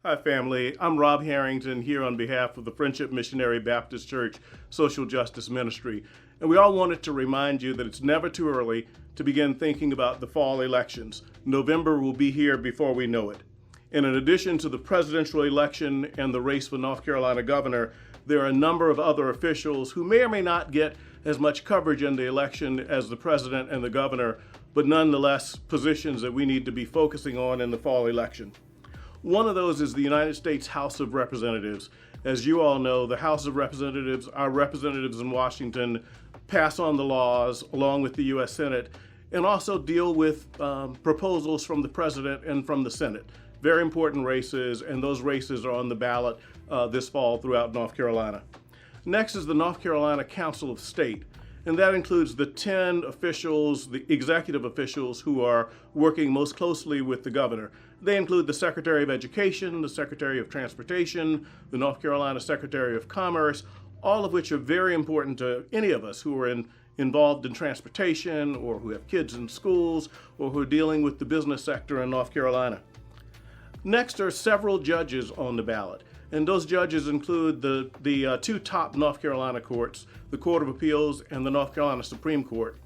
Hi, family. I'm Rob Harrington here on behalf of the Friendship Missionary Baptist Church Social Justice Ministry. And we all wanted to remind you that it's never too early to begin thinking about the fall elections. November will be here before we know it. And in addition to the presidential election and the race for North Carolina governor, there are a number of other officials who may or may not get as much coverage in the election as the president and the governor, but nonetheless positions that we need to be focusing on in the fall election. One of those is the United States House of Representatives. As you all know, the House of Representatives, our representatives in Washington, pass on the laws along with the U.S. Senate and also deal with proposals from the President and from the Senate. Very important races, and those races are on the ballot this fall throughout North Carolina. Next is the North Carolina Council of State, and that includes the 10 officials, the executive officials who are working most closely with the governor. They include the Secretary of Education, the Secretary of Transportation, the North Carolina Secretary of Commerce, all of which are very important to any of us who are involved in transportation or who have kids in schools or who are dealing with the business sector in North Carolina. Next are several judges on the ballot, and those judges include the two top North Carolina courts, the Court of Appeals and the North Carolina Supreme Court.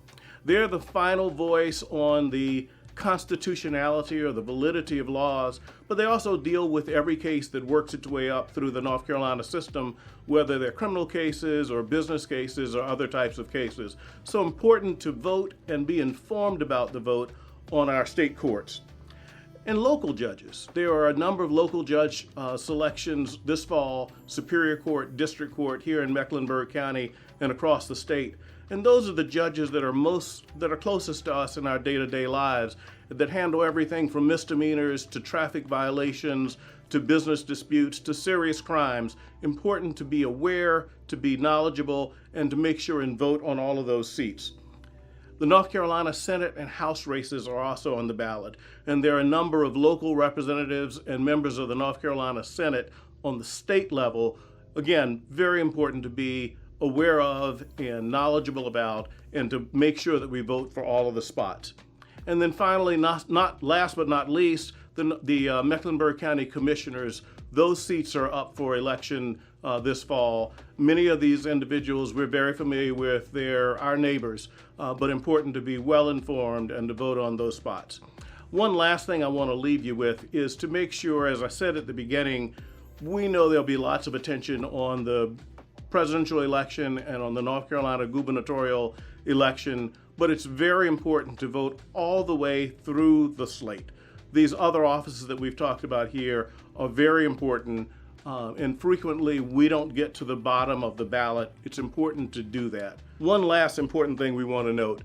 They're the final voice on the constitutionality or the validity of laws, but they also deal with every case that works its way up through the North Carolina system, whether they're criminal cases or business cases or other types of cases. So important to vote and be informed about the vote on our state courts. And local judges. There are a number of local judge selections this fall, Superior Court, District Court here in Mecklenburg County and across the state. And those are the judges that are closest to us in our day-to-day lives, that handle everything from misdemeanors to traffic violations to business disputes to serious crimes. Important to be aware, to be knowledgeable, and to make sure and vote on all of those seats. The North Carolina Senate and House races are also on the ballot, and there are a number of local representatives and members of the North Carolina Senate on the state level. Again, very important to be aware of and knowledgeable about, and to make sure that we vote for all of the spots. And then finally, not last but not least, the Mecklenburg County Commissioners. Those seats are up for election this fall. Many of these individuals we're very familiar with. They're our neighbors, but important to be well informed and to vote on those spots. One last thing I want to leave you with is to make sure, as I said at the beginning, we know there'll be lots of attention on the presidential election and on the North Carolina gubernatorial election, but it's very important to vote all the way through the slate. These other offices that we've talked about here are very important, and frequently we don't get to the bottom of the ballot. It's important to do that. One last important thing we want to note.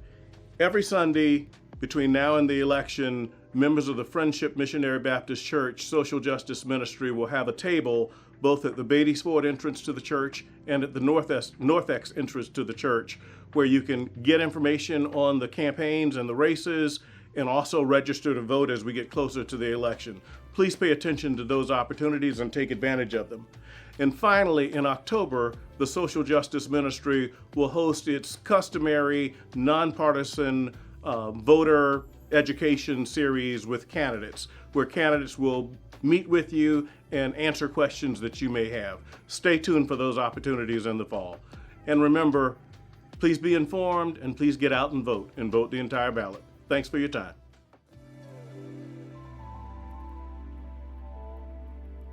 Every Sunday between now and the election, members of the Friendship Missionary Baptist Church Social Justice Ministry will have a table both at the Beatties Ford entrance to the church and at the Northex entrance to the church, where you can get information on the campaigns and the races and also register to vote as we get closer to the election. Please pay attention to those opportunities and take advantage of them. And finally, in October, the Social Justice Ministry will host its customary nonpartisan voter education series with candidates, where candidates will meet with you and answer questions that you may have. Stay tuned for those opportunities in the fall. And remember, please be informed and please get out and vote the entire ballot. Thanks for your time.